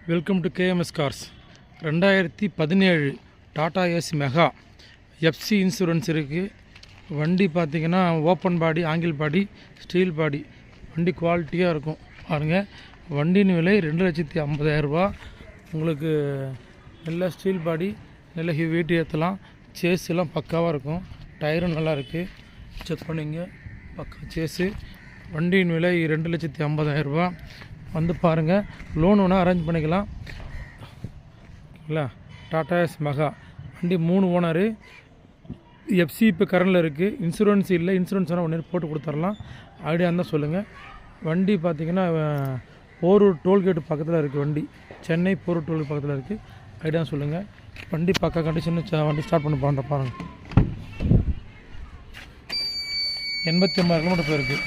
Welcome to KMS cars. 2017 Tata AC mega FC insurance இருக்குது. வண்டி பார்த்திங்கன்னா ஓப்பன் பாடி, ஆங்கிள் பாடி, steel பாடி. வண்டி குவாலிட்டியாக இருக்கும் பாருங்கள். வண்டியின் விலை 2,50,000 உங்களுக்கு நல்ல ஸ்டீல் பாடி, நல்ல வெயிட் ஏற்றலாம். சேஸெல்லாம் பக்காவாக இருக்கும். டயரும் நல்லா இருக்குது, செக் பண்ணிங்க. பக்கா சேஸு. வண்டியின் விலை 2,50,000 வந்து பாருங்கள். லோன் வேணால் அரேஞ்ச் பண்ணிக்கலாம். இல்லை, டாடா ஏஸ் மெகா வண்டி 3 ஓனரு. எஃப்சி இப்போ கரண்டில் இருக்குது. இன்சூரன்ஸ் இல்லை. இன்சூரன்ஸ் வேணால் 1 இயர் போட்டு கொடுத்துர்லாம். ஐடியா இருந்தால் சொல்லுங்கள். வண்டி பார்த்திங்கன்னா போரூர் டோல்கேட்டு பக்கத்தில் இருக்குது. வண்டி சென்னை போரூர் டோல்கேட் பக்கத்தில் இருக்குது. ஐடியா சொல்லுங்கள். வண்டி பக்கா கண்டிஷன். வண்டி ஸ்டார்ட் பண்ணி பாருங்கள். 89 கிலோமீட்டர் போயிருக்கு.